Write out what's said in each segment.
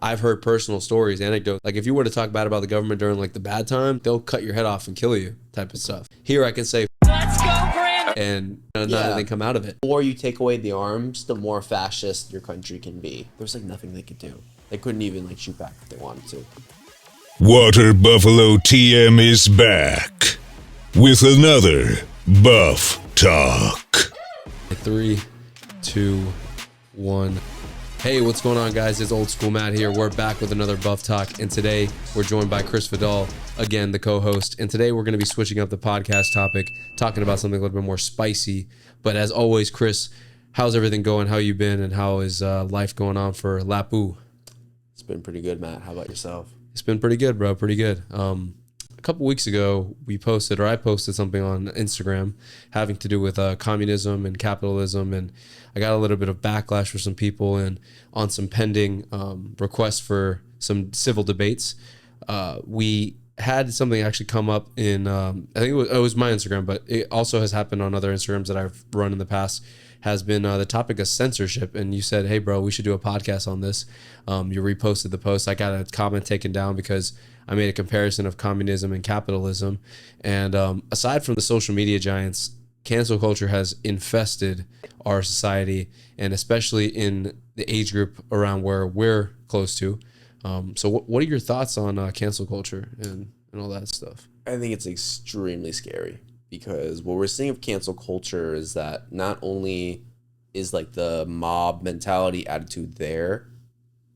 I've heard personal stories, anecdotes. Like if you were to talk bad about the government during like the bad time, they'll cut your head off and kill you type of stuff. Here I can say, let's go, Brandon, and not anything come out of it. The more you take away the arms, the more fascist your country can be. There's like nothing they could do. They couldn't even like shoot back if they wanted to. Water Buffalo TM is back with another Buff Talk. 3, 2, 1. Hey, what's going on, guys? It's Old School Matt here. We're back with another Buff Talk, and today we're joined by Chris Vidal, again, the co-host. And today we're going to be switching up the podcast topic, talking about something a little bit more spicy. But as always, Chris, how's everything going? How you been, and how is life going on for Lapu? It's been pretty good, Matt. How about yourself? It's been pretty good, bro. Pretty good. A couple weeks ago, I posted something on Instagram having to do with communism and capitalism, and I got a little bit of backlash from some people and on some pending requests for some civil debates. We had something actually come up in, I think it was my Instagram, but it also has happened on other Instagrams that I've run in the past, has been the topic of censorship. And you said, hey, bro, we should do a podcast on this. You reposted the post. I got a comment taken down because I made a comparison of communism and capitalism. And aside from the social media giants, cancel culture has infested our society, and especially in the age group around where we're close to. So what are your thoughts on cancel culture and all that stuff? I think it's extremely scary, because what we're seeing of cancel culture is that not only is like the mob mentality attitude there,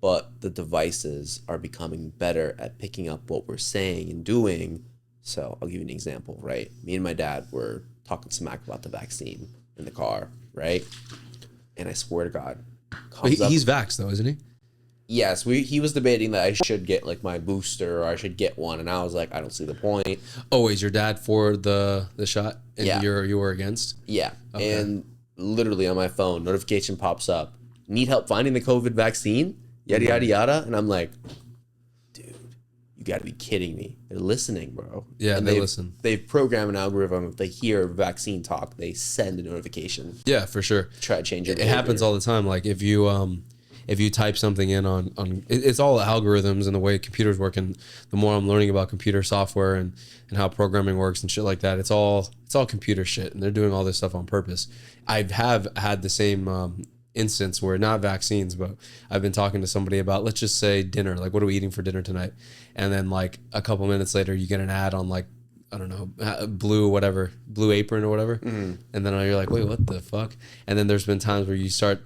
but the devices are becoming better at picking up what we're saying and doing. So I'll give you an example, right? Me and my dad were talking smack about the vaccine in the car, right? And I swear to God, he's vaxxed though, isn't he? Yes, he was debating that I should get like my booster or I should get one, and I was like, I don't see the point. Oh, is your dad for the shot and yeah. you were against? Yeah. Okay. And literally on my phone, notification pops up. Need help finding the COVID vaccine? Yada, yada, yada. And I'm like, dude, you got to be kidding me. They're listening, bro. Yeah, and they listen. They've programmed an algorithm. If they hear vaccine talk, they send a notification. Yeah, for sure. Try to change your behavior. It happens all the time. Like if you type something in on it's all algorithms and the way computers work, and the more I'm learning about computer software and how programming works and shit like that, it's all computer shit, and they're doing all this stuff on purpose. I have had the same instance where, not vaccines, but I've been talking to somebody about, let's just say, dinner, like what are we eating for dinner tonight, and then like a couple minutes later you get an ad on like, I don't know, Blue Apron or whatever. Mm-hmm. And then you're like, wait, what the fuck? And then there's been times where you start,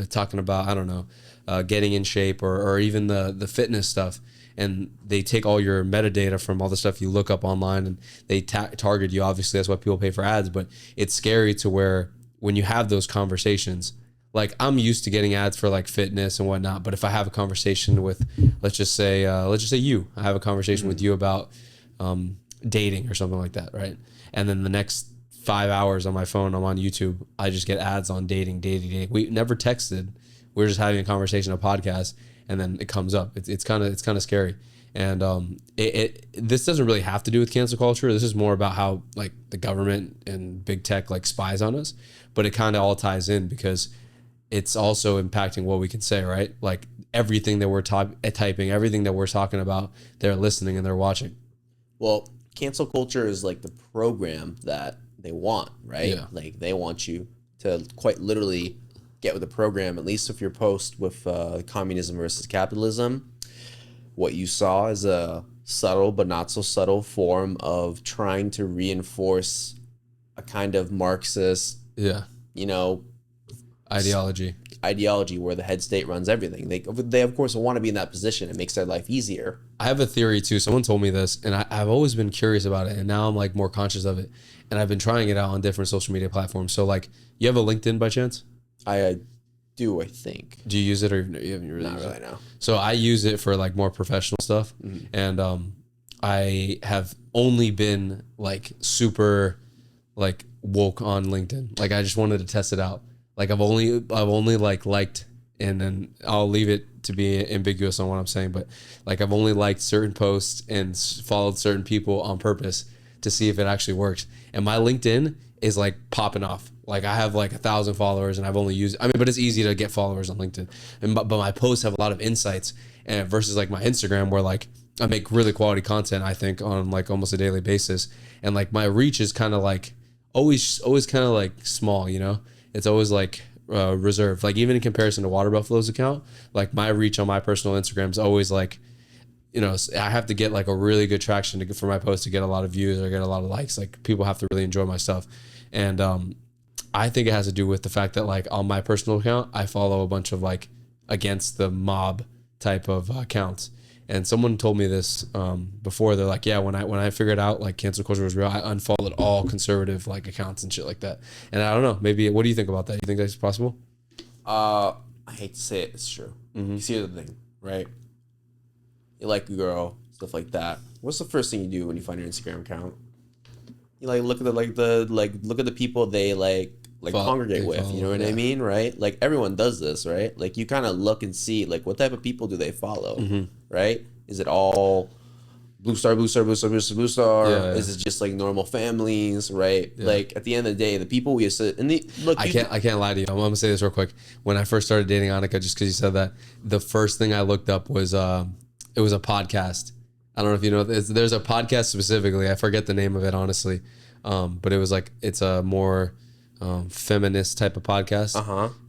talking about, I don't know, getting in shape or even the fitness stuff. And they take all your metadata from all the stuff you look up online, and they target you. Obviously, that's why people pay for ads. But it's scary to where when you have those conversations, like I'm used to getting ads for like fitness and whatnot. But if I have a conversation with, let's just say you, I have a conversation mm-hmm. with you about, dating or something like that, right? And then the next 5 hours on my phone, I'm on YouTube, I just get ads on dating. We never texted. We're just having a conversation, a podcast, and then it comes up. It's kind of scary. And this doesn't really have to do with cancel culture. This is more about how like the government and big tech like spies on us, but it kind of all ties in because it's also impacting what we can say, right? Like everything that we're typing, everything that we're talking about, they're listening and they're watching. Well, cancel culture is like the program that they want, right? Yeah. Like they want you to quite literally get with the program. At least if your post with communism versus capitalism, what you saw is a subtle but not so subtle form of trying to reinforce a kind of Marxist, ideology where the head state runs everything. They of course want to be in that position. It makes their life easier. I have a theory too. Someone told me this, and I've always been curious about it, and now I'm like more conscious of it, and I've been trying it out on different social media platforms. So like, you have a LinkedIn by chance? I do, I think. Do you use it, or you haven't really? Not really, no. So I use it for like more professional stuff, mm-hmm. and I have only been like super like woke on LinkedIn. Like I just wanted to test it out. Like I've only like liked, and then I'll leave it to be ambiguous on what I'm saying, but like I've only liked certain posts and followed certain people on purpose to see if it actually works. And my LinkedIn is like popping off. Like I have like 1,000 followers and I've only used, but it's easy to get followers on LinkedIn. But my posts have a lot of insights, and versus like my Instagram where like I make really quality content, I think, on like almost a daily basis. And like my reach is kind of like always kind of like small, you know, it's always like reserved. Like even in comparison to Water Buffalo's account, like my reach on my personal Instagram is always like, you know, I have to get like a really good traction for my post to get a lot of views or get a lot of likes. Like people have to really enjoy my stuff. And I think it has to do with the fact that like on my personal account, I follow a bunch of like against the mob type of accounts. And someone told me this before. They're like, yeah, when I figured out like cancel culture was real, I unfollowed all conservative like accounts and shit like that. And I don't know, maybe, what do you think about that? You think that's possible? I hate to say it, it's true. You see the thing, right? You like a girl, stuff like that. What's the first thing you do when you find your Instagram account? You like look at the people they congregate with. You know what I mean, right? Like everyone does this, right? Like you kind of look and see like what type of people do they follow, right? Is it all blue star? Yeah. Is it just like normal families, right? Yeah. Like at the end of the day, the people we sit and I can't lie to you. I'm gonna say this real quick. When I first started dating Annika, just because you said that, the first thing I looked up was it was a podcast. I don't know if you know, there's a podcast specifically. I forget the name of it, honestly. But it was like, it's a more feminist type of podcast.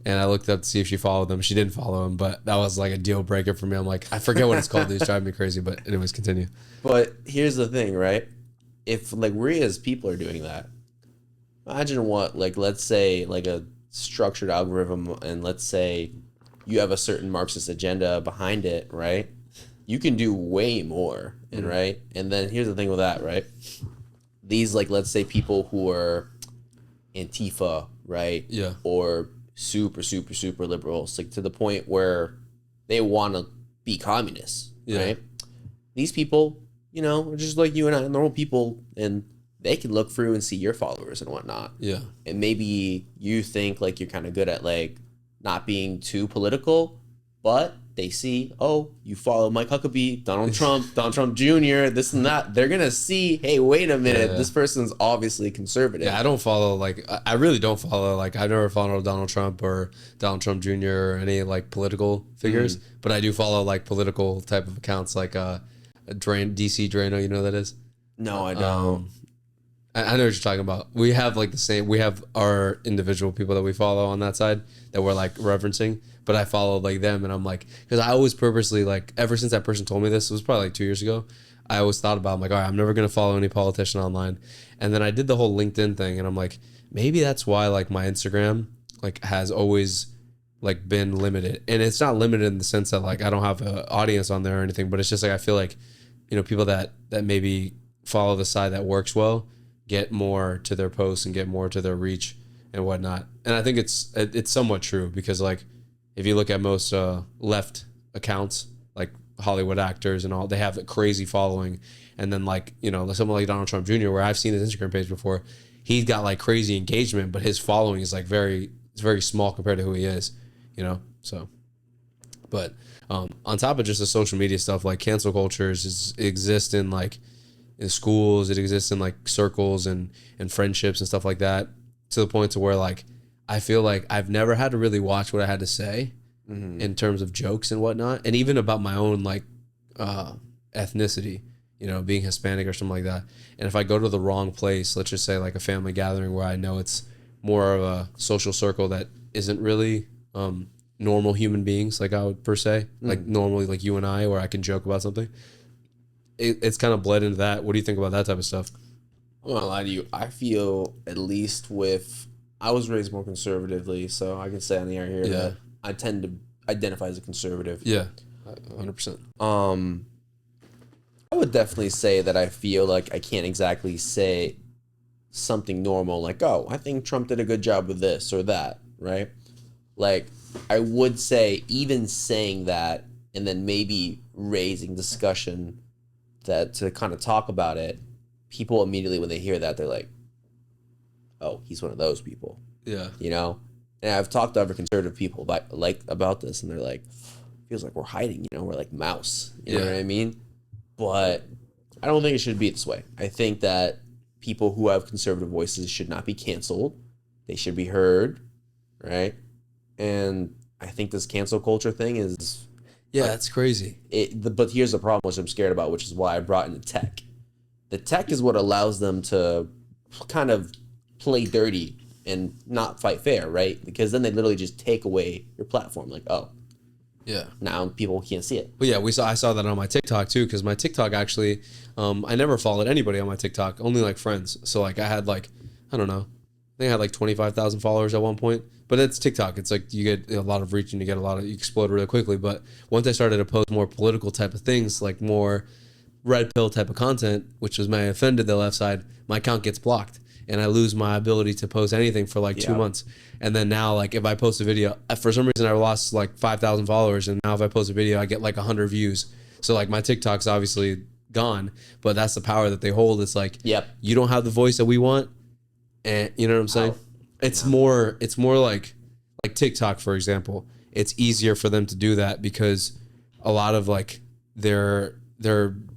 And I looked up to see if she followed them. She didn't follow him, but that was like a deal breaker for me. I'm like, I forget what it's called. It's driving me crazy. But anyways, continue. But here's the thing, right? If like we as people are doing that, imagine what, like, let's say like a structured algorithm, and let's say you have a certain Marxist agenda behind it, right? You can do way more, and right? And then here's the thing with that, right? These, like, let's say people who are Antifa, right? Yeah. Or super liberals, like to the point where they want to be communists, right? These people, you know, are just like you and I, normal people, and they can look through and see your followers and whatnot. Yeah. And maybe you think like you're kind of good at like not being too political, but they see, oh, you follow Mike Huckabee, Donald Trump Jr., this and that. They're going to see, hey, wait a minute, this person's obviously conservative. Yeah, I don't follow, like, I really don't follow, like, I've never followed Donald Trump or Donald Trump Jr. or any, like, political figures, but I do follow, like, political type of accounts, like DC Drano, you know what that is? No, I don't. I know what you're talking about. We have, like, we have our individual people that we follow on that side that we're, like, referencing. But I followed like them, and I'm like, because I always purposely, like, ever since that person told me this, it was probably like 2 years ago, I always thought about, I'm like, all right, I'm never going to follow any politician online. And then I did the whole LinkedIn thing, and I'm like, maybe that's why, like, my Instagram, like, has always, like, been limited. And it's not limited in the sense that, like, I don't have an audience on there or anything, but it's just like, I feel like, you know, people that maybe follow the side that works well get more to their posts and get more to their reach and whatnot. And I think it's somewhat true, because, like, if you look at most left accounts, like Hollywood actors and all, they have a crazy following. And then, like, you know, someone like Donald Trump Jr., where I've seen his Instagram page before, he's got like crazy engagement, but his following is like very small compared to who he is, you know? So, but on top of just the social media stuff, like cancel cultures exist in like in schools, it exists in like circles and friendships and stuff like that, to the point to where, like, I feel like I've never had to really watch what I had to say in terms of jokes and whatnot. And even about my own, like, ethnicity, you know, being Hispanic or something like that. And if I go to the wrong place, let's just say like a family gathering where I know it's more of a social circle that isn't really normal human beings, like I would per se, like normally like you and I, where I can joke about something. It's kind of bled into that. What do you think about that type of stuff? I'm not gonna lie to you. I feel, at least I was raised more conservatively, so I can say on the air here that I tend to identify as a conservative. Yeah, 100%. I would definitely say that I feel like I can't exactly say something normal like, oh, I think Trump did a good job with this or that, right? Like, I would say even saying that and then maybe raising discussion that to kind of talk about it, people immediately when they hear that, they're like, oh, he's one of those people. Yeah. You know? And I've talked to other conservative people about this, and they're like, feels like we're hiding, you know, we're like mouse. You know what I mean? But I don't think it should be this way. I think that people who have conservative voices should not be canceled. They should be heard, right? And I think this cancel culture thing is that's crazy. But here's the problem, which I'm scared about, which is why I brought in the tech. The tech is what allows them to kind of play dirty and not fight fair, right? Because then they literally just take away your platform. Like, oh, yeah, now people can't see it. But yeah, I saw that on my TikTok too, because my TikTok actually, I never followed anybody on my TikTok, only like friends. So like I had like, I don't know, I think I had like 25,000 followers at one point. But it's TikTok. It's like you get a lot of reach and you explode really quickly. But once I started to post more political type of things, like more red pill type of content, which was may offended the left side, my account gets blocked. And I lose my ability to post anything for like 2 months. And then now, like if I post a video, for some reason I lost like 5,000 followers. And now if I post a video, I get like 100 views. So like my TikTok's obviously gone, but that's the power that they hold. It's like, you don't have the voice that we want. And you know what I'm saying? It's more like TikTok, for example. It's easier for them to do that because a lot of like their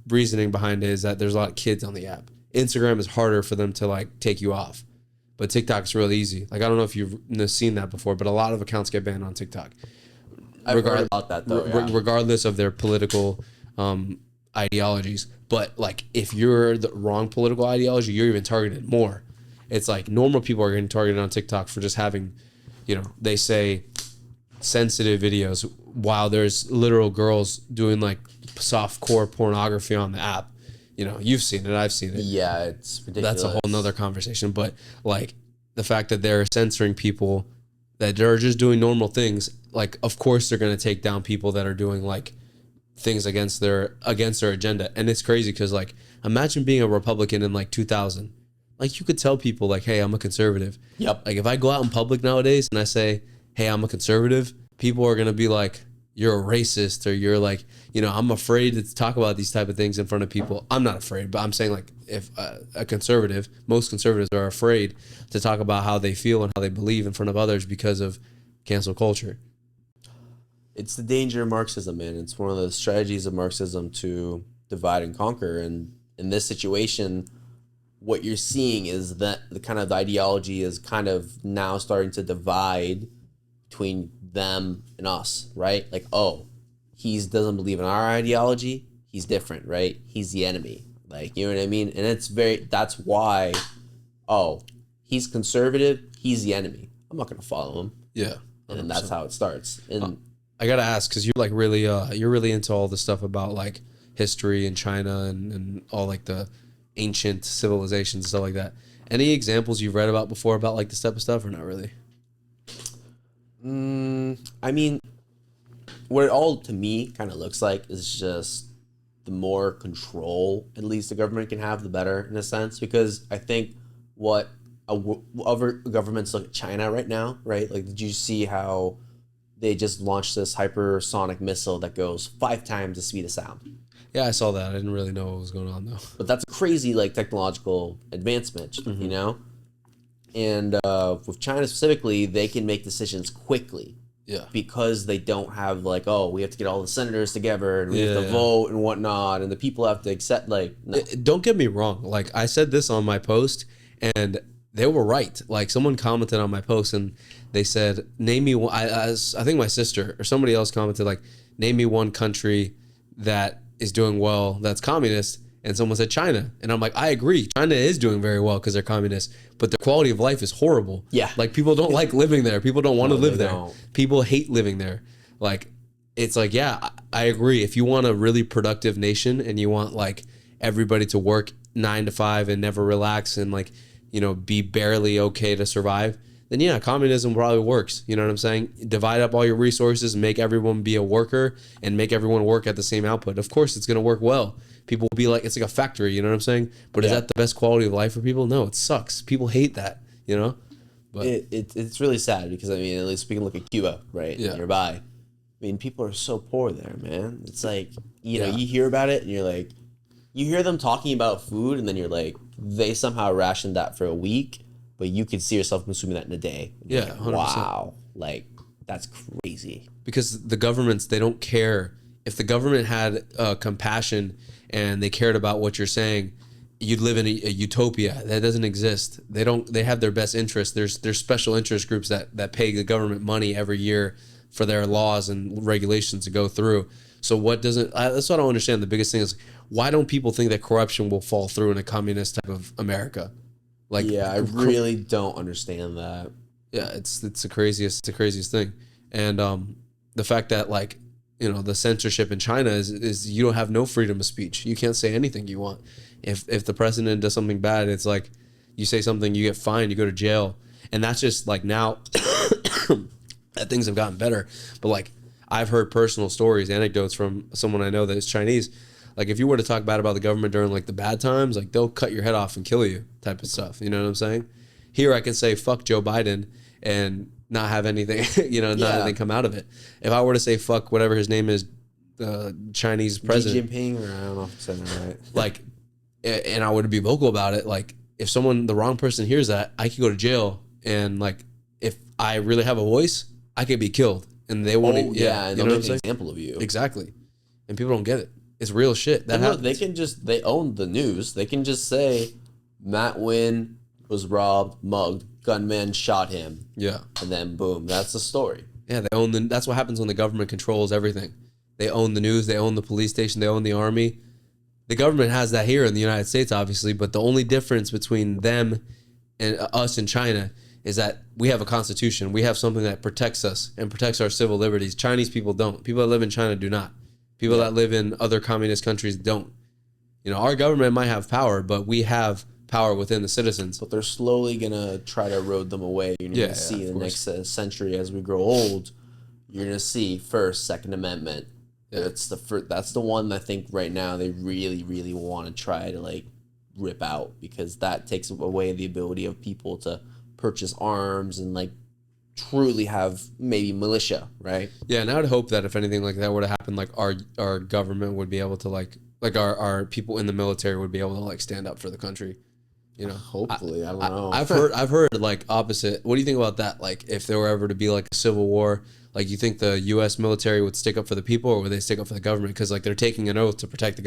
reasoning behind it is that there's a lot of kids on the app. Instagram is harder for them to like take you off, but TikTok's really easy. Like I don't know if you've seen that before, but a lot of accounts get banned on TikTok. I've heard about that though. Regardless of their political ideologies, but like if you're the wrong political ideology, you're even targeted more. It's like normal people are getting targeted on TikTok for just having, they say sensitive videos while there's literal girls doing like softcore pornography on the app. You've seen it, I've seen it. Yeah, it's ridiculous. That's a whole nother conversation. But like the fact that they're censoring people that are just doing normal things, like of course they're going to take down people that are doing like things against their agenda. And it's crazy because like imagine being a Republican in like 2000. Like you could tell people like, hey, I'm a conservative. Yep. Like if I go out in public nowadays and I say, hey, I'm a conservative, people are going to be like, you're a racist, or you're like, I'm afraid to talk about these type of things in front of people. I'm not afraid, but I'm saying like if a conservative, most conservatives are afraid to talk about how they feel and how they believe in front of others because of cancel culture. It's the danger of Marxism, man. It's one of the strategies of Marxism to divide and conquer. And in this situation, what you're seeing is that the kind of ideology is kind of now starting to divide between them and us, right? Like, oh, he doesn't believe in our ideology. He's different, right? He's the enemy. Like, you know what I mean? And that's why, oh, he's conservative. He's the enemy. I'm not going to follow him. Yeah. 100%. And that's how it starts. And I got to ask, because you're like really, you're really into all the stuff about like history in China and all like the ancient civilizations and stuff like that. Any examples you've read about before about like this type of stuff or not really? I mean, what it all to me kind of looks like is just the more control at least the government can have, the better in a sense. Because I think what other governments look at China right now, right? Like, did you see how they just launched this hypersonic missile that goes 5 times the speed of sound? Yeah, I saw that. I didn't really know what was going on though. But that's a crazy like technological advancement, you know? And with China specifically, they can make decisions quickly. Yeah. Because they don't have like, oh, we have to get all the senators together and we have to vote and whatnot, and the people have to accept like. No. Don't get me wrong. Like I said this on my post, and they were right. Like someone commented on my post and they said, "Name me one." I think my sister or somebody else commented like, "Name me one country that is doing well that's communist." And someone said China. And I'm like, I agree. China is doing very well because they're communist, but their quality of life is horrible. Yeah. Like people don't like living there. People don't want to live there. Don't. People hate living there. Like, it's like, yeah, I agree. If you want a really productive nation and you want like everybody to work 9 to 5 and never relax and like, be barely okay to survive, then yeah, communism probably works. You know what I'm saying? Divide up all your resources, make everyone be a worker and make everyone work at the same output. Of course, it's going to work well. People will be like, it's like a factory, you know what I'm saying? But is that the best quality of life for people? No, it sucks. People hate that, But it's really sad because, I mean, at least we can look at Cuba, right? Yeah. Nearby. I mean, people are so poor there, man. It's like, you hear about it and you're like, you hear them talking about food and then you're like, they somehow rationed that for a week, but you could see yourself consuming that in a day. Yeah, like, 100%. Wow. Like, that's crazy. Because the governments, they don't care. If the government had compassion and they cared about what you're saying, you'd live in a utopia that doesn't exist. They have their best interest. There's special interest groups that pay the government money every year for their laws and regulations to go through. So that's what I don't understand. The biggest thing is, why don't people think that corruption will fall through in a communist type of America? Like, yeah, I really don't understand that. Yeah, it's the craziest thing. And the fact that, like, you know, the censorship in China is you don't have no freedom of speech. You can't say anything you want. If the president does something bad, it's like you say something, you get fined, you go to jail. And that's just like now that things have gotten better. But like, I've heard personal stories, anecdotes from someone I know that is Chinese. Like, if you were to talk bad about the government during like the bad times, like, they'll cut your head off and kill you type of stuff. You know what I'm saying? Here I can say fuck Joe Biden and not have anything, you know, not anything come out of it. If I were to say fuck whatever his name is, Chinese president, Xi Jinping, or I don't know if I said that right. Like, and I would be vocal about it. Like, if the wrong person hears that, I could go to jail. And like, if I really have a voice, I could be killed. And they won't. And you they'll know what I'm make an saying? example of you. Exactly. And people don't get it. It's real shit. That happens. They own the news. They can just say Matt Wynn was robbed, mugged, gunman shot him. Yeah. And then boom, that's the story. Yeah, that's what happens when the government controls everything. They own the news, they own the police station, they own the army. The government has that here in the United States, obviously, but the only difference between them and us in China is that we have a constitution. We have something that protects us and protects our civil liberties. Chinese people don't. People that live in China do not. People that live in other communist countries don't. You know, our government might have power, but we have power within the citizens. But they're slowly going to try to erode them away. You're going to see in the next century as we grow old, you're going to see First, Second Amendment. Yeah. That's the one I think right now they really, really want to try to like rip out, because that takes away the ability of people to purchase arms and like truly have maybe militia, right? Yeah, and I would hope that if anything like that were to happen, like our government would be able to like our people in the military would be able to like stand up for the country. You know, hopefully, I don't know. I've heard like opposite. What do you think about that? Like, if there were ever to be like a civil war, like, you think the U.S. military would stick up for the people, or would they stick up for the government? Because like, they're taking an oath to protect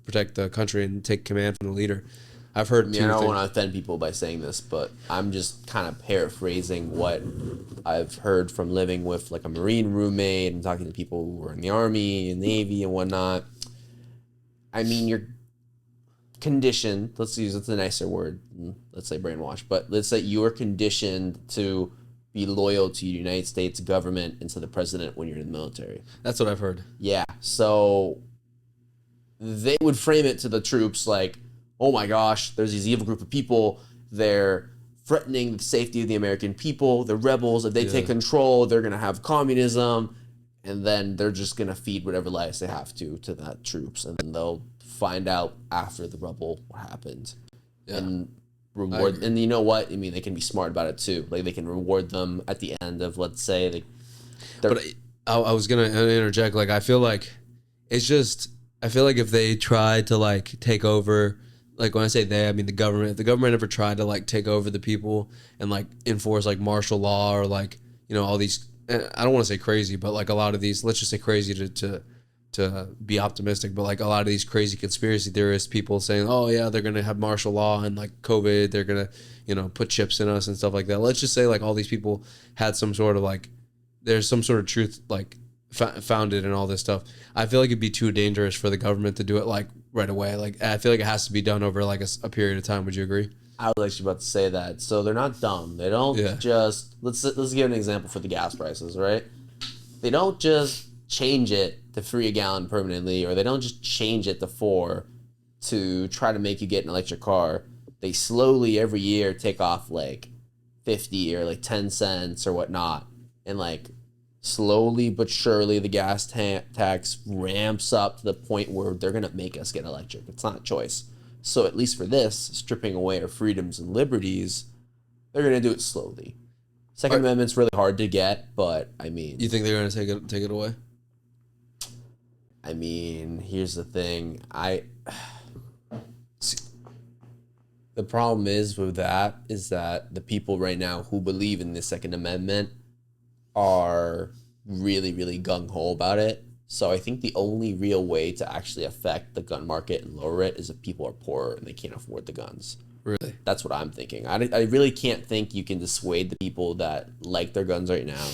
protect the country and take command from the leader. I've heard. I don't want to offend people by saying this, but I'm just kind of paraphrasing what I've heard from living with like a Marine roommate and talking to people who were in the Army and Navy and whatnot. I mean, you're conditioned. Let's use a nicer word. Let's say brainwashed, but let's say you are conditioned to be loyal to the United States government and to the president when you're in the military. That's what I've heard. Yeah, so they would frame it to the troops like, oh my gosh, there's these evil group of people. They're threatening the safety of the American people. They're rebels. If they take control, they're going to have communism. And then they're just going to feed whatever lies they have to that troops. And then they'll find out after the rubble what happened. Yeah. And reward. And you know what? I mean, they can be smart about it too. Like, they can reward them at the end of, let's say, but I was going to interject. Like, I feel like if they tried to like take over, like, when I say they, I mean the government. If the government ever tried to like take over the people and like enforce like martial law, or like, you know, all these, I don't want to say crazy, but like a lot of these, let's just say crazy to be optimistic, but like a lot of these crazy conspiracy theorists, people saying, oh yeah, they're going to have martial law and like COVID, they're going to, you know, put chips in us and stuff like that. Let's just say like all these people had some sort of like, there's some sort of truth like founded in all this stuff. I feel like it'd be too dangerous for the government to do it like right away. Like, I feel like it has to be done over like a period of time. Would you agree? I was actually about to say that. So they're not dumb. They don't just let's give an example for the gas prices, right? They don't just change it to $3 a gallon permanently, or they don't just change it to $4 to try to make you get an electric car. They slowly every year take off like 50 or like 10 cents or whatnot, and like slowly but surely the gas tax ramps up to the point where they're gonna make us get electric. It's not a choice. So at least for this, stripping away our freedoms and liberties, they're going to do it slowly. Second Amendment's really hard to get, but I mean... You think they're going to take it away? I mean, here's the thing. The problem is with that is that the people right now who believe in the Second Amendment are really, really gung-ho about it. So I think the only real way to actually affect the gun market and lower it is if people are poor and they can't afford the guns. Really? That's what I'm thinking. I really can't think you can dissuade the people that like their guns right now.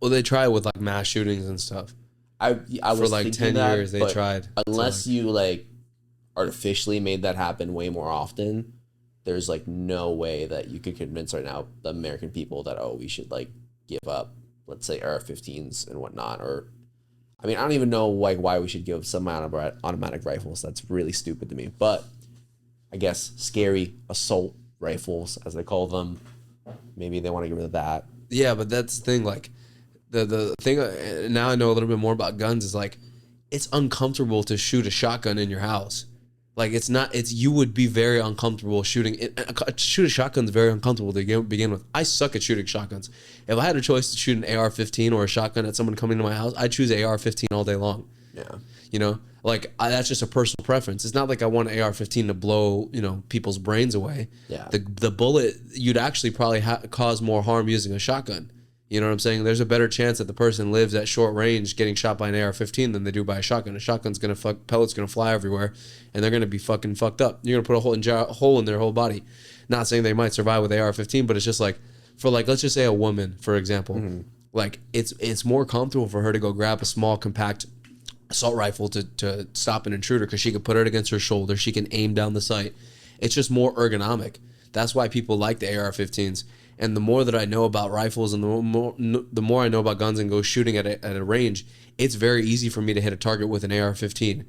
Well, they try with like mass shootings and stuff. I For was like thinking 10 that, years, they but tried. unless you like artificially made that happen way more often, there's like no way that you could convince right now the American people that, oh, we should like give up, let's say AR-15s and whatnot. Or I mean, I don't even know like why we should give some automatic rifles. That's really stupid to me. But I guess scary assault rifles, as they call them, maybe they want to get rid of that. Yeah, but that's the thing. Like the thing now I know a little bit more about guns is like it's uncomfortable to shoot a shotgun in your house. Like you would be very uncomfortable shooting it. Shoot a shotgun is very uncomfortable to begin with. I suck at shooting shotguns. If I had a choice to shoot an AR-15 or a shotgun at someone coming to my house, I'd choose AR-15 all day long. Yeah. You know, like that's just a personal preference. It's not like I want an AR-15 to blow, people's brains away. Yeah. The bullet, you'd actually probably cause more harm using a shotgun. You know what I'm saying? There's a better chance that the person lives at short range getting shot by an AR-15 than they do by a shotgun. A shotgun's pellets gonna fly everywhere, and they're gonna be fucking fucked up. You're gonna put a hole in their whole body. Not saying they might survive with AR-15, but it's just like for like let's just say a woman, for example, like it's more comfortable for her to go grab a small compact assault rifle to stop an intruder because she can put it against her shoulder. She can aim down the sight. It's just more ergonomic. That's why people like the AR-15s. And the more that I know about rifles and the more I know about guns and go shooting at a range, it's very easy for me to hit a target with an AR-15.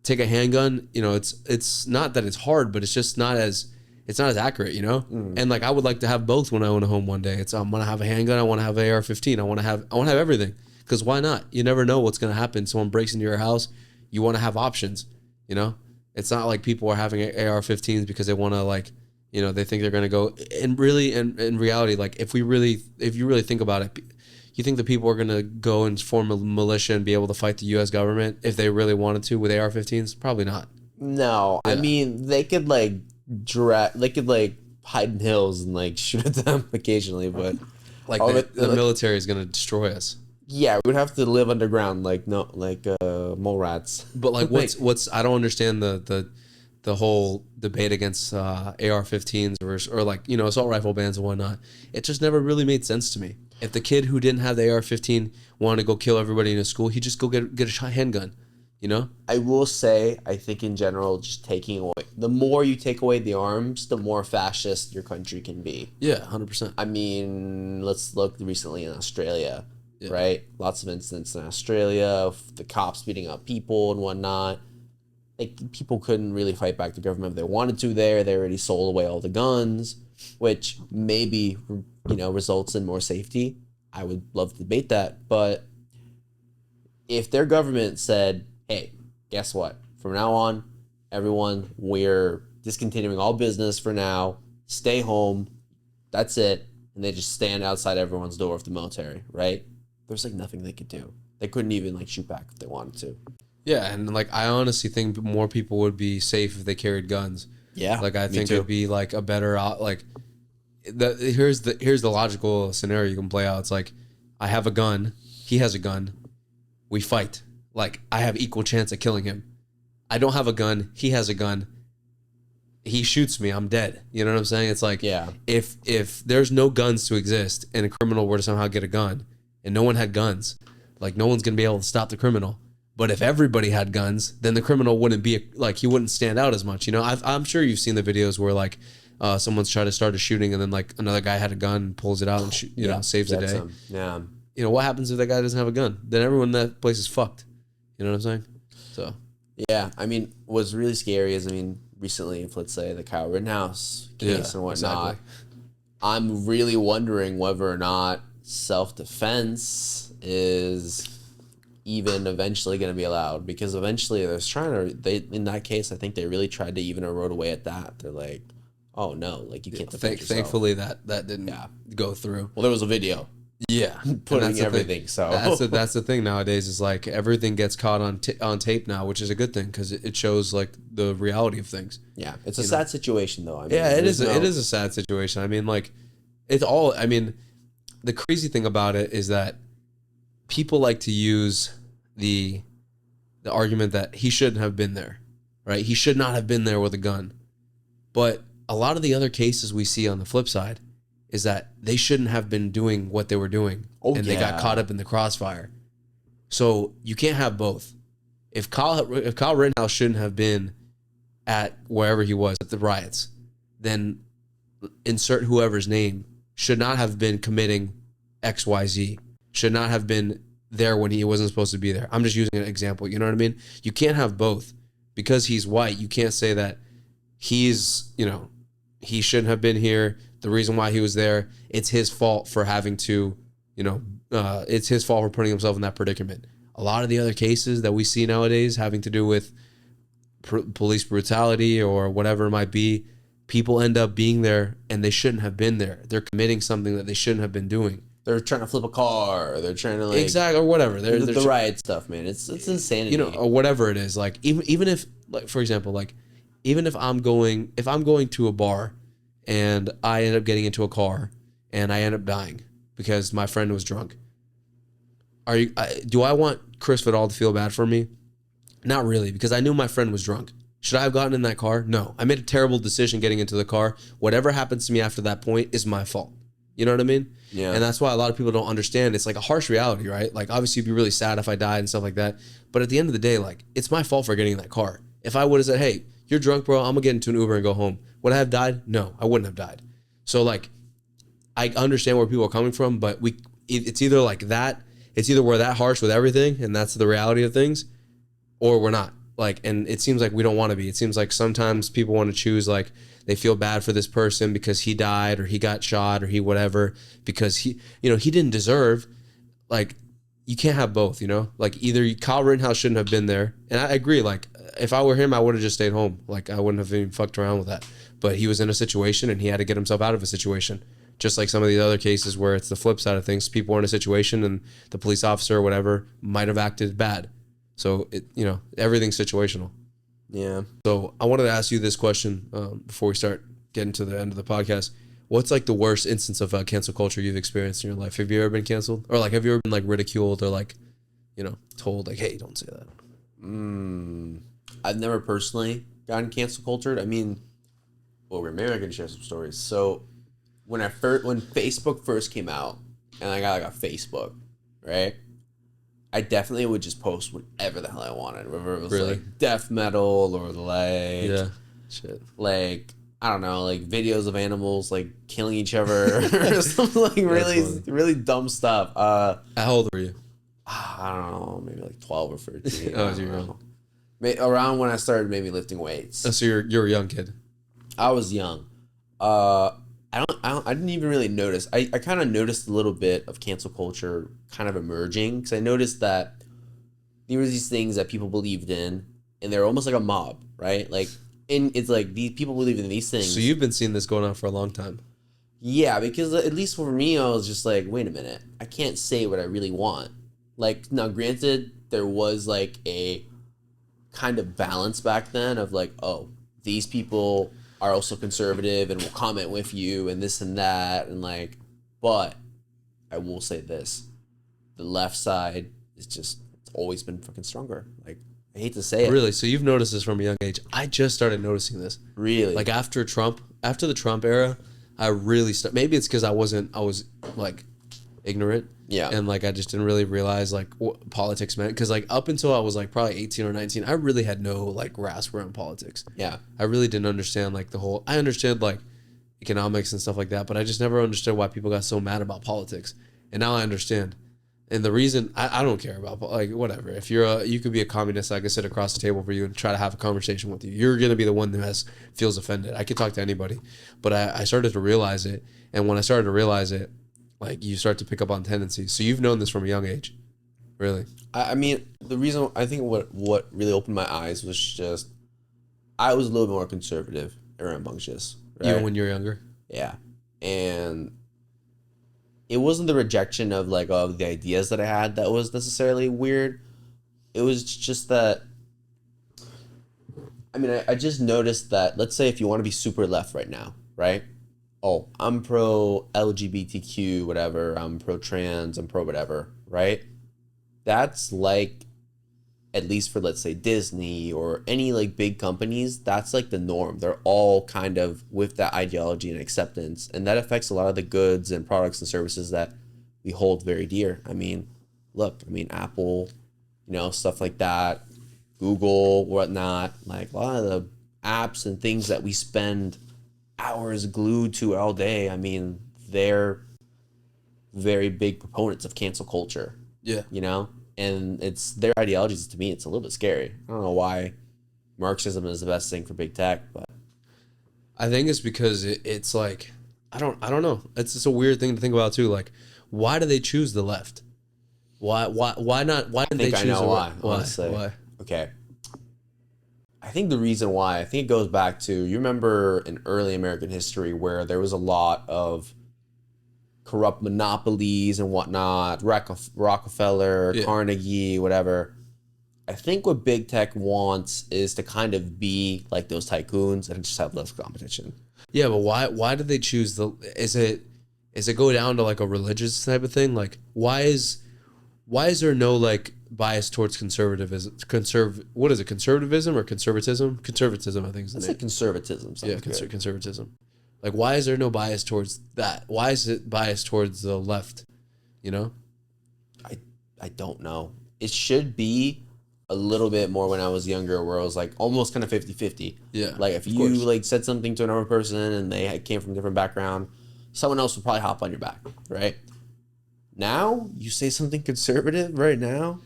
Take a handgun, it's not that it's hard, but it's just not as accurate, And like I would like to have both when I own a home one day. I want to have a handgun, I want to have an AR-15, I want to have everything. Because why not? You never know what's going to happen. Someone breaks into your house, you want to have options, It's not like people are having AR-15s because they want to like. They think they're going to go, and really, in reality, like if you really think about it, you think the people are going to go and form a militia and be able to fight the U.S. government if they really wanted to with AR-15s? Probably not. No, yeah. I mean they could hide in hills and like shoot at them occasionally, but like the military is going to destroy us. Yeah, we would have to live underground like mole rats. But like what's I don't understand the whole debate against AR-15s or like, assault rifle bans and whatnot. It just never really made sense to me. If the kid who didn't have the AR-15 wanted to go kill everybody in his school, he'd just go get a handgun, I will say, I think in general, just taking away, the more you take away the arms, the more fascist your country can be. Yeah, 100%. I mean, let's look recently in Australia, right? Lots of incidents in Australia of the cops beating up people and whatnot. Like people couldn't really fight back the government if they wanted to there. They already sold away all the guns, which maybe, results in more safety. I would love to debate that. But if their government said, hey, guess what? From now on, everyone, we're discontinuing all business for now. Stay home. That's it. And they just stand outside everyone's door of the military, right? There's like nothing they could do. They couldn't even like shoot back if they wanted to. Yeah, and like I honestly think more people would be safe if they carried guns. Yeah, like I think it would be like a better here's the logical scenario you can play out. It's like I have a gun, he has a gun, we fight. Like I have equal chance of killing him. I don't have a gun, he has a gun. He shoots me, I'm dead. You know what I'm saying? It's like if there's no guns to exist and a criminal were to somehow get a gun and no one had guns, like no one's gonna be able to stop the criminal. But if everybody had guns, then the criminal wouldn't be he wouldn't stand out as much. I'm sure you've seen the videos where like someone's trying to start a shooting and then like another guy had a gun and pulls it out and saves the day. Yeah. What happens if that guy doesn't have a gun? Then everyone in that place is fucked. You know what I'm saying? So. Yeah, I mean, what's really scary is, recently, let's say the Kyle Rittenhouse case and whatnot, exactly. I'm really wondering whether or not self-defense is even eventually going to be allowed, because eventually in that case, I think they really tried to even erode away at that. They're like, oh no, like you can't defend yourself. Thankfully that didn't go through. Well, there was a video. Yeah, putting everything. So that's the thing nowadays is like everything gets caught on tape now, which is a good thing because it shows like the reality of things. Yeah, it's a sad situation though. It is a sad situation. Like it's all. the crazy thing about it is that people like to use the the argument that he shouldn't have been there, right? He should not have been there with a gun. But a lot of the other cases we see on the flip side is that they shouldn't have been doing what they were doing, and they got caught up in the crossfire. So you can't have both. If Kyle Rittenhouse shouldn't have been at wherever he was at the riots, then insert whoever's name should not have been committing XYZ, should not have been there when he wasn't supposed to be there. I'm just using an example. You know what I mean? You can't have both. Because he's white, you can't say that he's, he shouldn't have been here. The reason why he was there, it's his fault for having to, it's his fault for putting himself in that predicament. A lot of the other cases that we see nowadays having to do with police brutality or whatever it might be, people end up being there and they shouldn't have been there. They're committing something that they shouldn't have been doing. They're trying to flip a car. They're trying to exactly, or whatever. They're the riot stuff, man. It's insanity. Or whatever it is. Like even if, like, for example, like even if I'm going to a bar and I end up getting into a car and I end up dying because my friend was drunk. Do I want Chris Vidal to feel bad for me? Not really, because I knew my friend was drunk. Should I have gotten in that car? No. I made a terrible decision getting into the car. Whatever happens to me after that point is my fault. You know what I mean? Yeah. And that's why a lot of people don't understand. It's like a harsh reality, right? Like, obviously, you'd be really sad if I died and stuff like that. But at the end of the day, like, it's my fault for getting in that car. If I would have said, hey, you're drunk, bro, I'm going to get into an Uber and go home. Would I have died? No, I wouldn't have died. So, like, I understand where people are coming from, but it's either like that. It's either we're that harsh with everything, and that's the reality of things, or we're not. Like, and it seems like we don't want to be. It seems like sometimes people want to choose, like, they feel bad for this person because he died or he got shot or he whatever, because he didn't deserve. Like, you can't have both, Like, either Kyle Rittenhouse shouldn't have been there. And I agree, like, if I were him, I would have just stayed home. Like, I wouldn't have even fucked around with that. But he was in a situation and he had to get himself out of a situation. Just like some of the other cases where it's the flip side of things. People are in a situation and the police officer or whatever might have acted bad. So, everything's situational. Yeah. So I wanted to ask you this question before we start getting to the end of the podcast. What's like the worst instance of cancel culture you've experienced in your life? Have you ever been canceled? Or like, have you ever been like ridiculed or like, told like, hey, don't say that? I've never personally gotten cancel cultured. I mean, maybe I can share some stories. So when Facebook first came out and I got like a Facebook, right? I definitely would just post whatever the hell I wanted. Whether it was like death metal or like I don't know, like videos of animals like killing each other or something like really dumb stuff. How old were you? I don't know, maybe like 12 or 13. Oh, you're young. Around when I started maybe lifting weights. Oh, so you're a young kid. I was young. I didn't even really notice. I kind of noticed a little bit of cancel culture kind of emerging because I noticed that there were these things that people believed in, and they're almost like a mob, right? Like, and it's like these people believe in these things. So you've been seeing this going on for a long time. Yeah, because at least for me, I was just like, wait a minute, I can't say what I really want. Like, now granted, there was like a kind of balance back then of like, oh, these people are also conservative and will comment with you and this and that, and like, but I will say this, the left side is just, it's always been fucking stronger. Like, I hate to say it. Really? So you've noticed this from a young age. I just started noticing this. Really? Like after the Trump era, I really maybe it's because I was like ignorant. Yeah. And like I just didn't really realize like what politics meant, because like up until I was like probably 18 or 19, I really had no like grasp around politics. Yeah. I really didn't understand like I understood like economics and stuff like that, but I just never understood why people got so mad about politics. And now I understand. And the reason I don't care about like whatever. If you could be a communist, I could sit across the table for you and try to have a conversation with you. You're gonna be the one who feels offended. I could talk to anybody, but I started to realize it, and when I started to realize it, like you start to pick up on tendencies. So you've known this from a young age, really? I mean, the reason I think what really opened my eyes was just I was a little bit more conservative and rambunctious, right? Even when you were younger. Yeah, and it wasn't the rejection of like of the ideas that I had that was necessarily weird. It was just that, I mean, I just noticed that, let's say if you want to be super left right now, right? Oh, I'm pro LGBTQ, whatever. I'm pro trans, I'm pro whatever, right? That's like at least for, let's say, Disney or any like big companies, that's like the norm. They're all kind of with that ideology and acceptance, and that affects a lot of the goods and products and services that we hold very dear. I mean, look, Apple, stuff like that, Google, whatnot, like a lot of the apps and things that we spend hours glued to all day. I mean, they're very big proponents of cancel culture. Yeah. And it's their ideologies. To me, it's a little bit scary. I don't know why Marxism is the best thing for big tech, but I think it's because it's like, I don't know. It's just a weird thing to think about too. Like, why do they choose the left? Why not? Why did they choose I know the why. right? Honestly. Why? Okay. I think the reason why, I think it goes back to, you remember in early American history where there was a lot of corrupt monopolies and whatnot, Rockefeller, Yeah. Carnegie, whatever. I think what big tech wants is to kind of be like those tycoons and just have less competition. Yeah, but why did they choose the? Is it go down to like a religious type of thing? Like, why is there no like bias towards conservatism? What is it? Conservatism or conservatism? Conservatism, I think is the It's name. like conservatism. Yeah, conservatism. Like, why is there no bias towards that? Why is it biased towards the left? I don't know. It should be a little bit more when I was younger, where it was like almost kind of 50-50. Yeah, Like if of you course. like said something to another person and they came from a different background, someone else would probably hop on your back, right? Now you say something conservative right now,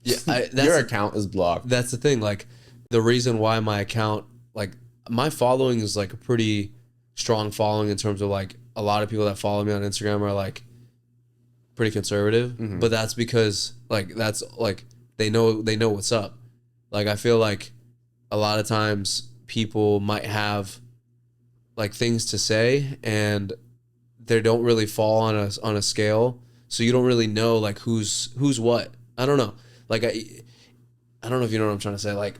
Yeah, your account is blocked. That's the thing. Like, the reason why my account, like, my following is like a pretty strong following in terms of like a lot of people that follow me on Instagram are like pretty conservative, but that's because like that's like they know what's up. Like, I feel like a lot of times people might have like things to say and they don't really fall on a scale, so you don't really know like who's what. I don't know. Like, I don't know if you know what I'm trying to say. Like,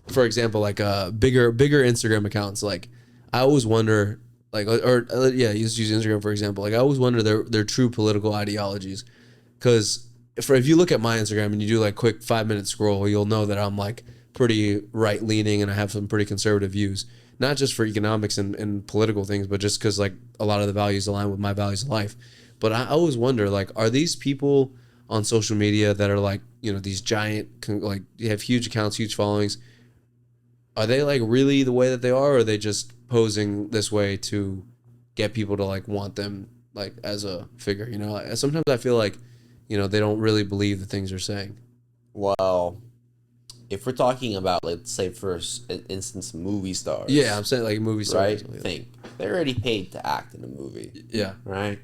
for example, like bigger Instagram accounts. Like, I always wonder, like, you just use Instagram for example. Like, I always wonder their true political ideologies, because if you look at my Instagram and you do like quick 5-minute scroll, you'll know that I'm like pretty right leaning and I have some pretty conservative views, not just for economics and political things, but just because like a lot of the values align with my values of life. But I always wonder, like, are these people on social media that are like, these giant, like, they have huge accounts, huge followings, are they like really the way that they are, or are they just posing this way to get people to like want them like as a figure? Sometimes I feel like, they don't really believe the things they're saying. Well, if we're talking about, let's say, for instance, movie stars. Yeah, I'm saying like movie stars. Right? Think. They're already paid to act in a movie. Yeah. Right?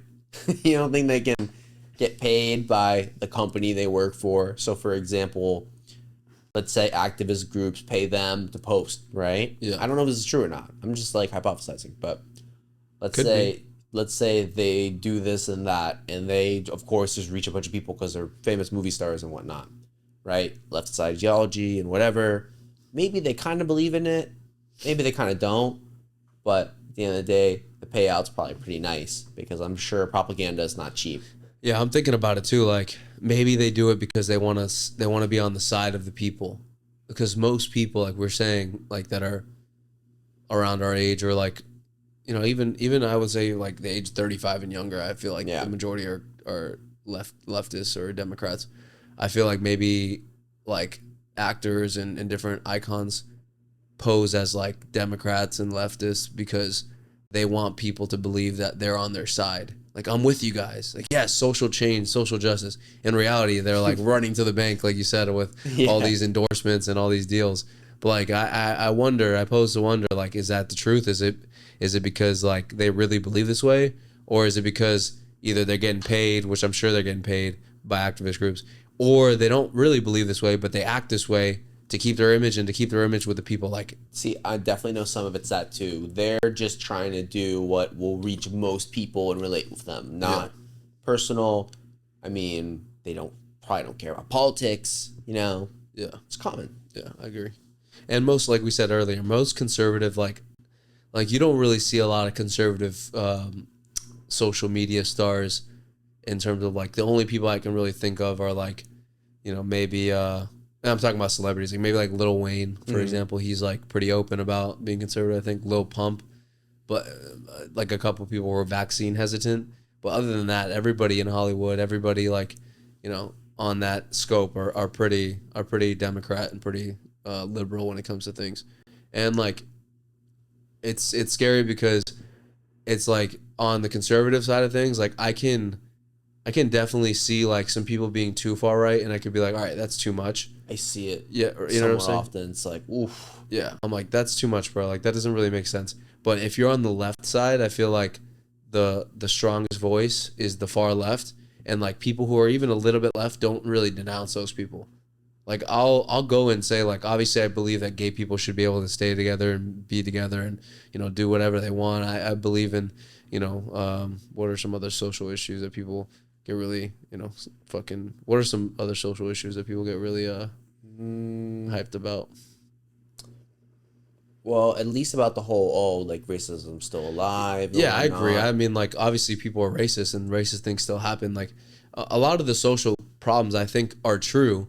You don't think they can get paid by the company they work for? So, for example, let's say activist groups pay them to post, right? Yeah. I don't know if this is true or not. I'm just like hypothesizing, but let's Could be. let's say they do this and that, and they, of course, just reach a bunch of people because they're famous movie stars and whatnot, right? Leftist ideology and whatever. Maybe they kind of believe in it. Maybe they kind of don't. But at the end of the day, the payout's probably pretty nice, because I'm sure propaganda is not cheap. Yeah, I'm thinking about it too. Like, maybe they do it because they want to be on the side of the people, because most people, like we're saying, like that are around our age, or like, even I would say like the age 35 and younger, I feel like the majority are leftists or Democrats. I feel like maybe like actors and different icons pose as like Democrats and leftists because they want people to believe that they're on their side. Like, I'm with you guys. Like, yes, social change, social justice. In reality, they're like running to the bank, like you said, with all these endorsements and all these deals. But like, I pose to wonder, like, is that the truth? Is it because like they really believe this way, or is it because either they're getting paid, which I'm sure they're getting paid by activist groups, or they don't really believe this way, but they act this way to keep their image and to keep their image with the people like it? See, I definitely know some of it's that too. They're just trying to do what will reach most people and relate with them, not personal. I mean, they probably don't care about politics, Yeah. It's common. Yeah, I agree. And most, like we said earlier, most conservative, like you don't really see a lot of conservative social media stars, in terms of like the only people I can really think of are like, maybe I'm talking about celebrities, like maybe like Lil Wayne, for example. He's like pretty open about being conservative. I think Lil Pump, but like a couple people were vaccine hesitant. But other than that, everybody in Hollywood, everybody like, you know, on that scope are pretty Democrat and pretty liberal when it comes to things. And like, it's scary because it's like on the conservative side of things, like I can definitely see like some people being too far right, and I could be like, all right, that's too much. I see it. Yeah, you know what I'm saying? Often it's like, oof. Yeah, I'm like, that's too much, bro. Like that doesn't really make sense. But if you're on the left side, I feel like the strongest voice is the far left, and like people who are even a little bit left don't really denounce those people. Like I'll go and say, like, obviously I believe that gay people should be able to stay together and be together and, you know, do whatever they want. I believe in, you know, what are some other social issues that people get really, you know, fucking, what are some other social issues that people get really hyped about? Well, at least about the whole, like racism's still alive. Yeah, I agree. I mean, like, obviously people are racist and racist things still happen. Like, a lot of the social problems I think are true,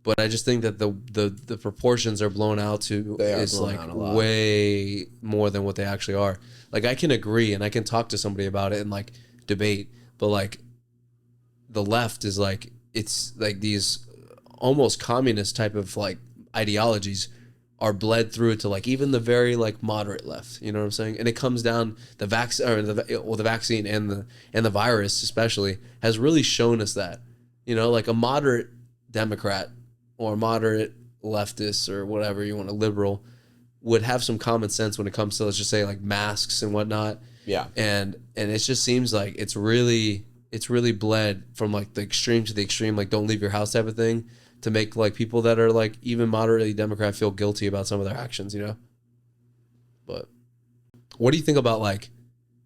but I just think that the proportions are blown out to is like way more than what they actually are. Like, I can agree and I can talk to somebody about it and like debate, but like the left is like, it's like these almost communist type of like ideologies are bled through to like even the very like moderate left, you know what I'm saying? And it comes down the vaccine and the virus especially has really shown us that, you know, like a moderate Democrat or moderate leftist or whatever you want, a liberal, would have some common sense when it comes to, let's just say, like masks and whatnot. Yeah. And it just seems like it's really bled from like the extreme to the extreme, like don't leave your house type of thing, to make like people that are like even moderately Democrat feel guilty about some of their actions, you know? But what do you think about like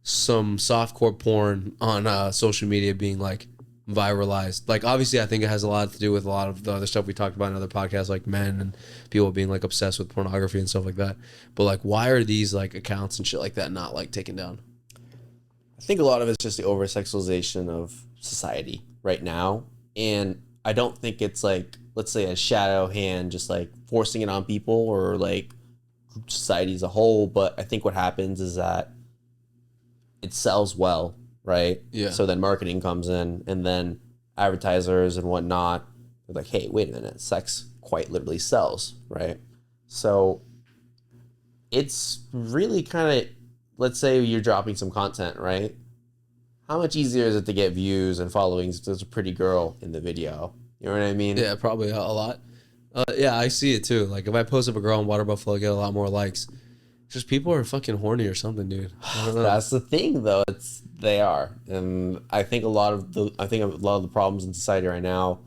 some softcore porn on social media being like viralized? Like obviously I think it has a lot to do with a lot of the other stuff we talked about in other podcasts, like men and people being like obsessed with pornography and stuff like that. But like, why are these like accounts and shit like that not like taken down? I think a lot of it's just the over-sexualization of society right now. And I don't think it's like, let's say, a shadow hand just like forcing it on people or like society as a whole. But I think what happens is that it sells well, right? Yeah. So then marketing comes in, and then advertisers and whatnot, they're like, hey, wait a minute, sex quite literally sells, right? So it's really kind of, let's say you're dropping some content, right? How much easier is it to get views and followings if there's a pretty girl in the video? You know what I mean? Yeah, probably a lot. Yeah, I see it too. Like if I post up a girl in Water Buffalo, I get a lot more likes. Just people are fucking horny or something, dude. I don't know. That's the thing, though. They are, and I think a lot of the problems in society right now,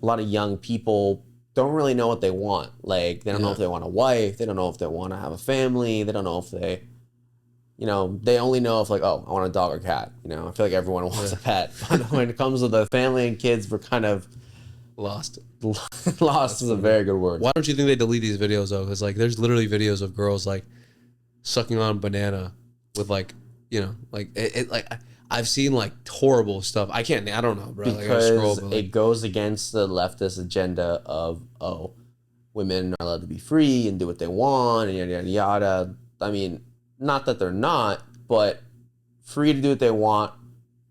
a lot of young people don't really know what they want. Like they don't know if they want a wife. They don't know if they want to have a family. They don't know if they, you know, they only know if like, oh, I want a dog or cat. You know, I feel like everyone wants a pet. But when it comes to the family and kids, we're kind of lost. Lost is a very good word. Why don't you think they delete these videos though? Because like there's literally videos of girls like sucking on a banana with like, you know, like it like I've seen like horrible stuff. I don't know, bro. Because like, I scroll, but, like, it goes against the leftist agenda of, oh, women are allowed to be free and do what they want and yada yada yada. I mean, not that they're not, but free to do what they want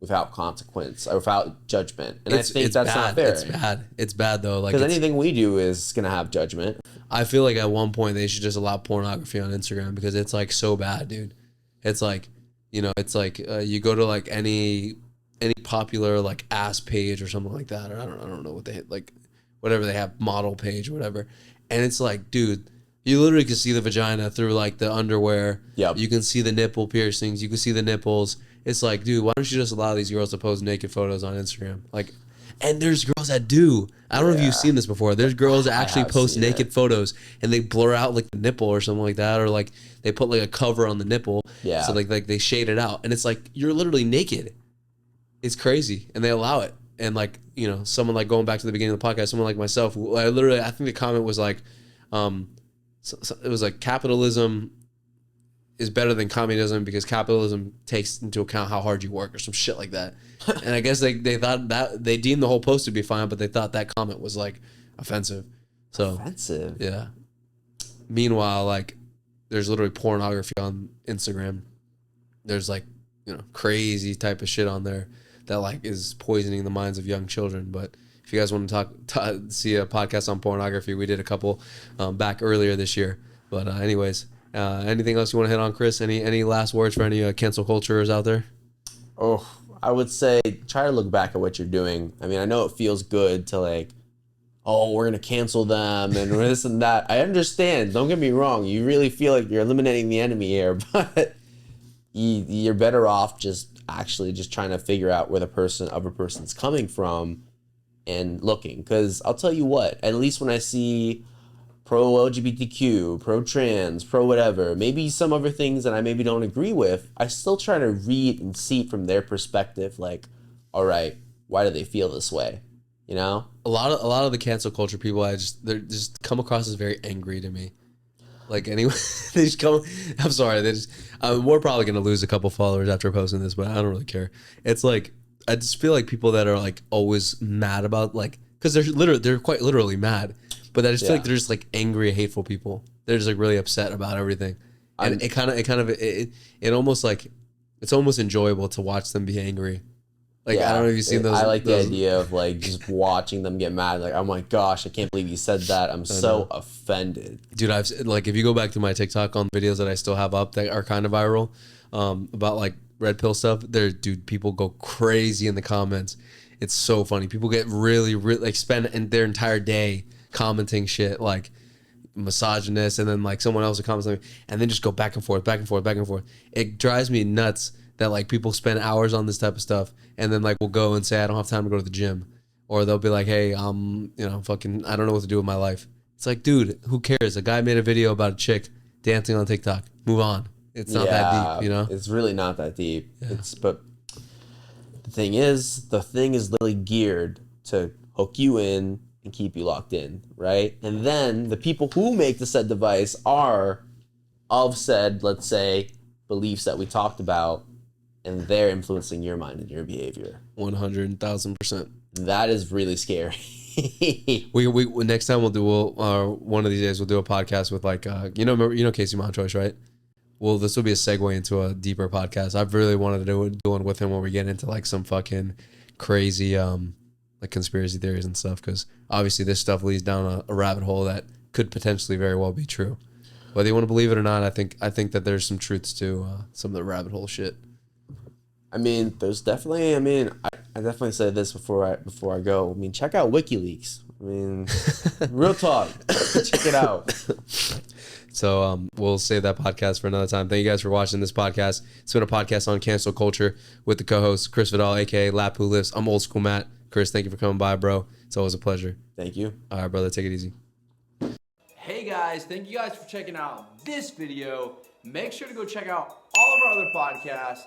without consequence or without judgment. And I think that's bad. not fair. It's bad. It's bad though. Like because anything we do is gonna have judgment. I feel like at one point they should just allow pornography on Instagram because it's like so bad, dude. It's like, you know, it's like you go to like any popular like ass page or something like that, or I don't know what they like, whatever they have, model page or whatever, and it's like, dude, you literally can see the vagina through like the underwear. Yep. You can see the nipple piercings. You can see the nipples. It's like, dude, why don't you just allow these girls to post naked photos on Instagram? Like, and there's girls that do. I don't know if you've seen this before. There's girls that actually post naked photos and they blur out like the nipple or something like that, or like they put like a cover on the nipple. Yeah. So like they shade it out, and it's like you're literally naked. It's crazy, and they allow it. And like, you know, someone like going back to the beginning of the podcast, someone like myself, I think the comment was like, it was like capitalism is better than communism because capitalism takes into account how hard you work or some shit like that. And I guess they thought that they deemed the whole post to be fine, but they thought that comment was like offensive. So offensive. yeah. Meanwhile, like, there's literally pornography on Instagram. There's like, crazy type of shit on there that like is poisoning the minds of young children. But if you guys want to see a podcast on pornography, we did a couple back earlier this year. But anyways, anything else you want to hit on, Chris? Any last words for any cancel culturers out there? Oh, I would say try to look back at what you're doing. I mean, I know it feels good to like, oh, we're gonna cancel them and this and that. I understand. Don't get me wrong. You really feel like you're eliminating the enemy here, but you're better off just trying to figure out where the other person's coming from and looking. Because I'll tell you what, at least when I see pro LGBTQ, pro trans, pro whatever, maybe some other things that I maybe don't agree with, I still try to read and see from their perspective, like, all right, why do they feel this way? You know? A lot of the cancel culture people, they just come across as very angry to me. Like, anyway, they just come. I'm sorry. We're probably gonna lose a couple followers after posting this, but I don't really care. It's like, I just feel like people that are like always mad about, like, because they're quite literally mad, but I just feel like they're just like angry, hateful people. They're just like really upset about everything, and it almost like, it's almost enjoyable to watch them be angry. Like, I don't know if you've seen those. I like the idea of like just watching them get mad. Like, oh my gosh, I can't believe you said that. I'm so offended. Dude, if you go back to my TikTok on videos that I still have up that are kind of viral, about like red pill stuff, people go crazy in the comments. It's so funny. People get really, really like spend their entire day commenting shit like misogynist, and then like someone else will comment something, and then just go back and forth, back and forth, back and forth. It drives me nuts that like people spend hours on this type of stuff, and then like will go and say, I don't have time to go to the gym, or they'll be like, hey, fucking, I don't know what to do with my life. It's like, dude, who cares? A guy made a video about a chick dancing on TikTok. Move on. It's not that deep, It's really not that deep. Yeah. But the thing is literally geared to hook you in and keep you locked in, right? And then the people who make the said device are of said, let's say, beliefs that we talked about, and they're influencing your mind and your behavior. 100,000%. That is really scary. we next time one of these days we'll do a podcast with like Casey Montroy, right? Well, this will be a segue into a deeper podcast. I've really wanted to do one with him where we get into like some fucking crazy like conspiracy theories and stuff, because obviously this stuff leads down a rabbit hole that could potentially very well be true. Whether you want to believe it or not, I think that there's some truths to some of the rabbit hole shit. I mean, there's definitely. I mean, I definitely said this before I go. I mean, check out WikiLeaks. I mean, real talk. Check it out. So we'll save that podcast for another time. Thank you guys for watching this podcast. It's been a podcast on cancel culture with the co-host Chris Vidal, aka Lap Who Lifts. I'm Old School Matt. Chris, thank you for coming by, bro. It's always a pleasure. Thank you. All right, brother. Take it easy. Hey guys, thank you guys for checking out this video. Make sure to go check out all of our other podcasts,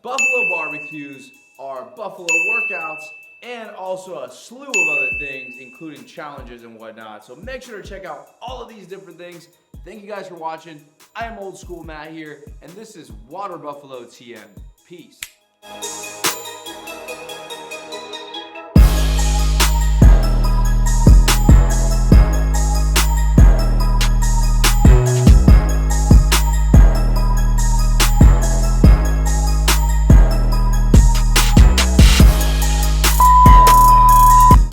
Buffalo Barbecues, our Buffalo workouts, and also a slew of other things, including challenges and whatnot. So make sure to check out all of these different things. Thank you guys for watching. I am Old School Matt here, and this is Water Buffalo TM. Peace.